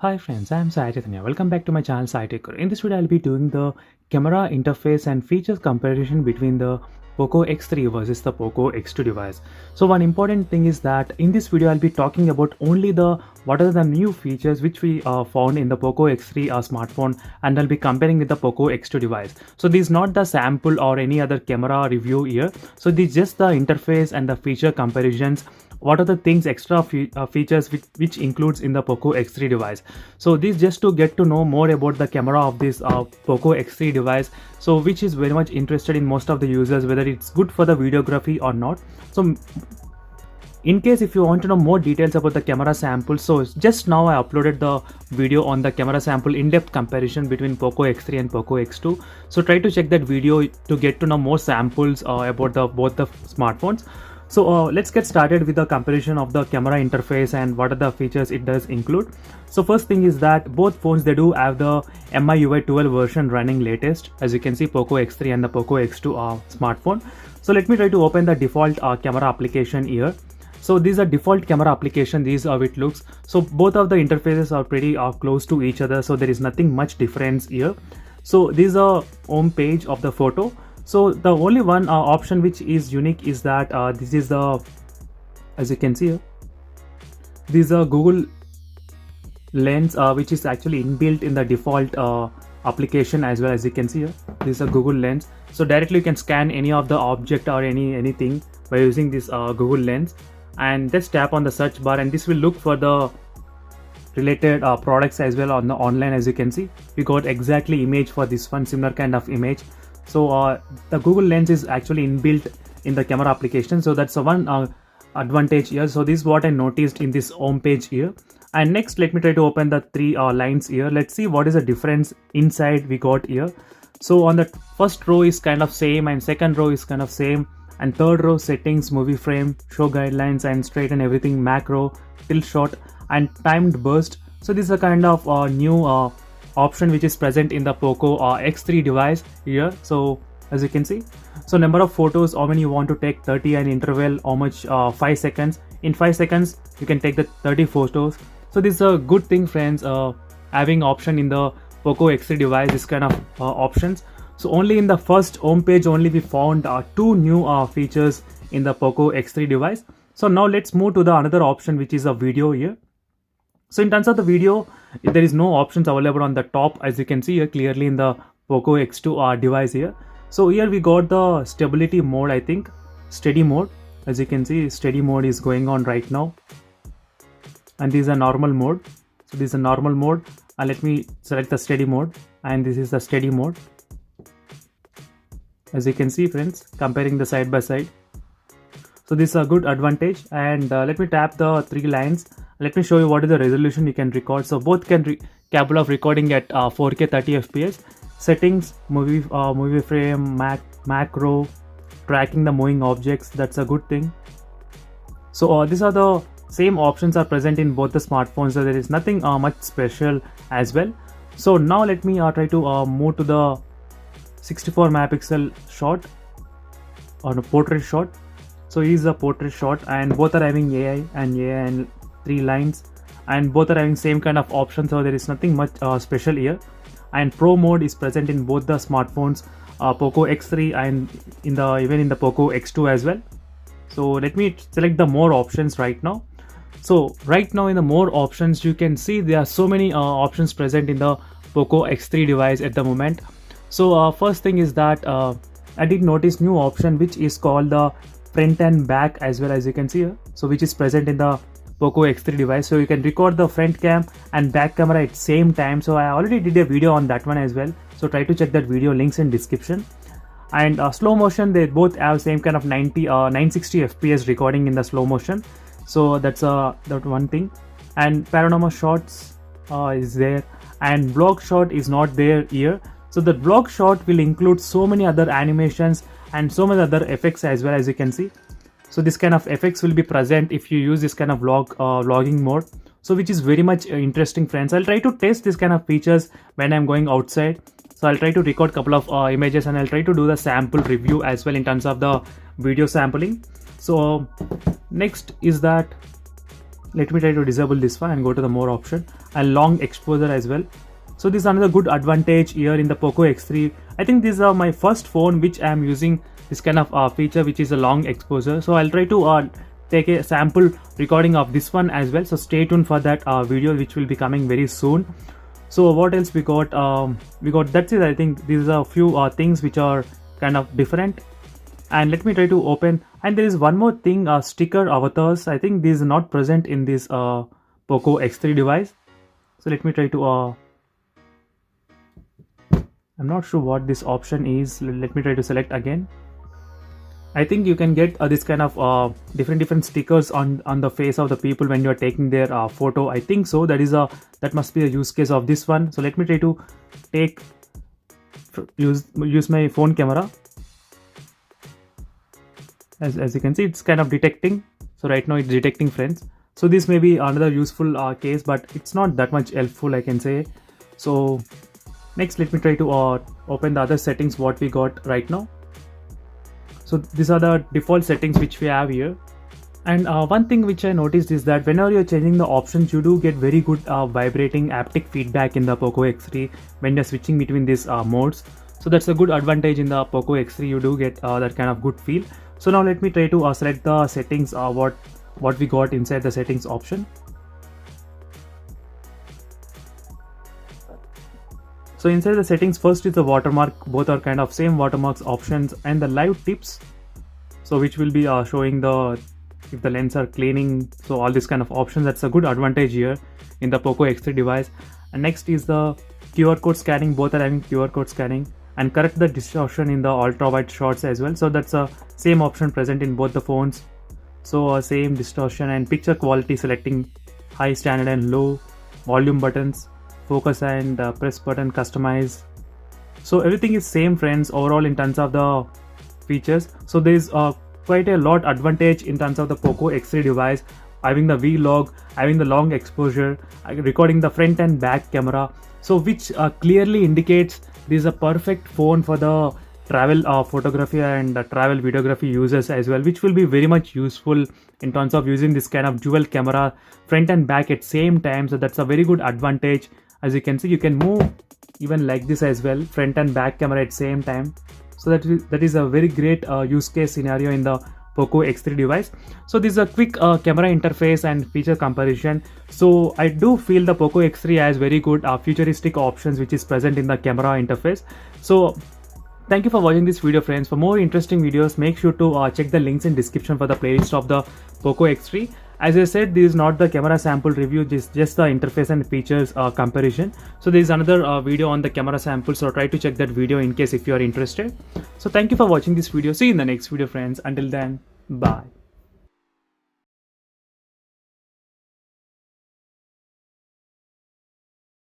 Hi friends, I am Sai Chaitanya. Welcome back to my channel Sai Tech Guru. In this video, I'll be doing the camera interface and features comparison between the Poco X3 versus the Poco X2 device. So one important thing is that in this video, I'll be talking about only what are the new features which we found in the Poco X3 smartphone, and I'll be comparing with the Poco X2 device. So this is not the sample or any other camera review here. So this is just the interface and the feature comparisons. What are the things extra features which includes in the Poco X3 device. So this just to get to know more about the camera of this Poco X3 device, so which is very much interested in most of the users, whether it's good for the videography or not. So in case if you want to know more details about the camera sample, so just now I uploaded the video on the camera sample in-depth comparison between Poco X3 and Poco X2. So try to check that video to get to know more samples about both the smartphones. So let's get started with the comparison of the camera interface and what are the features it does include. So first thing is that both phones, they do have the MIUI 12 version running latest, as you can see Poco X3 and the Poco X2 smartphone. So let me try to open the default camera application here. So these are default camera application, these are how it looks. So both of the interfaces are pretty close to each other, so there is nothing much difference here. So this is a home page of the photo. So the only one option which is unique is that this is the, as you can see here, this is a Google Lens which is actually inbuilt in the default application as well. As you can see here, this is a Google Lens. So directly you can scan any of the object or anything by using this Google Lens, and just tap on the search bar and this will look for the related products as well on the online. As you can see, we got exactly image for this one, similar kind of image. So the Google Lens is actually inbuilt in the camera application, so that's the one advantage here. So this is what I noticed in this home page here. And next, let me try to open the three lines here. Let's see what is the difference inside we got here. So on the first row is kind of same, and second row is kind of same, and third row settings, movie frame, show guidelines and straighten everything, macro, tilt shot and timed burst. So this is a kind of new option which is present in the Poco X3 device here. So as you can see, so number of photos, how many you want to take, 30, and interval, how much, 5 seconds. In 5 seconds you can take the 30 photos. So this is a good thing, friends, having option in the Poco X3 device, this kind of options. So only in the first home page only we found two new features in the Poco X3 device. So now let's move to the another option, which is a video here. So in terms of the video, there is no options available on the top, as you can see here clearly in the Poco X2 device here. So here we got the stability mode, I think steady mode. As you can see, steady mode is going on right now, and this is a normal mode. So this is a normal mode, and let me select the steady mode, and this is the steady mode. As you can see, friends, comparing the side by side. So this is a good advantage. And let me tap the three lines. Let me show you what is the resolution you can record. So both can capable of recording at 4K 30 FPS. Settings, movie frame, macro, tracking the moving objects. That's a good thing. So these are the same options are present in both the smartphones. So there is nothing much special as well. So now let me try to move to the 64 megapixel shot on a portrait shot. So here's a portrait shot, and both are having AI and 3 lines, and both are having same kind of options. So there is nothing much special here. And pro mode is present in both the smartphones, Poco X3 and even in the Poco X2 as well. So let me select the more options right now. So right now in the more options, you can see there are so many options present in the Poco X3 device at the moment. So first thing is that I did notice new option which is called the front and back as well, as you can see here. So which is present in the Poco X3 device. So you can record the front cam and back camera at same time. So I already did a video on that one as well. So try to check that video, links in description. And slow motion, they both have same kind of 960 FPS recording in the slow motion. So that's that one thing. And panorama shots is there, and vlog shot is not there here. So the vlog shot will include so many other animations and so many other effects as well, as you can see. So this kind of effects will be present if you use this kind of vlogging mode. So which is very much interesting, friends. I'll try to test this kind of features when I'm going outside. So I'll try to record couple of images, and I'll try to do the sample review as well in terms of the video sampling. So next is that let me try to disable this one and go to the more option, and long exposure as well. So this is another good advantage here in the Poco X3. I think this is my first phone which I am using this kind of feature, which is a long exposure. So I'll try to take a sample recording of this one as well, so stay tuned for that video which will be coming very soon. So what else we got? That's it. I think these are a few things which are kind of different. And let me try to open, and there is one more thing, sticker avatars. I think this is not present in this Poco X3 device. So let me try to I'm not sure what this option is. Let me try to select again. I think you can get this kind of different stickers on the face of the people when you are taking their photo. I think so. That must be a use case of this one. So let me try to use my phone camera. As you can see, it's kind of detecting. So right now it's detecting friends. So this may be another useful case, but it's not that much helpful, I can say. So next, let me try to open the other settings what we got right now. So these are the default settings which we have here. And one thing which I noticed is that whenever you're changing the options, you do get very good vibrating haptic feedback in the Poco X3 when you're switching between these modes. So that's a good advantage in the Poco X3. You do get that kind of good feel. So now let me try to select the settings, what we got inside the settings option. So inside the settings, first is the watermark. Both are kind of same watermarks options, and the live tips, so which will be showing if the lens are cleaning. So all this kind of options, that's a good advantage here in the Poco X3 device. And next is the QR code scanning. Both are having QR code scanning, and correct the distortion in the ultra wide shots as well. So that's a same option present in both the phones. So same distortion and picture quality, selecting high, standard and low, volume buttons, focus and press button, customize. So everything is same friends overall in terms of the features. So there is quite a lot advantage in terms of the Poco X3 device, having the vlog, having the long exposure, recording the front and back camera, so which clearly indicates this is a perfect phone for the travel photography and travel videography users as well, which will be very much useful in terms of using this kind of dual camera front and back at same time. So that's a very good advantage. As you can see, you can move even like this as well, front and back camera at same time. So that is a very great use case scenario in the Poco X3 device. So this is a quick camera interface and feature comparison. So I do feel the Poco X3 has very good futuristic options which is present in the camera interface. So thank you for watching this video friends. For more interesting videos, make sure to check the links in description for the playlist of the Poco X3. As I said, this is not the camera sample review, just the interface and features comparison. So there is another video on the camera sample, so try to check that video in case if you are interested. So thank you for watching this video. See you in the next video friends. Until then, bye.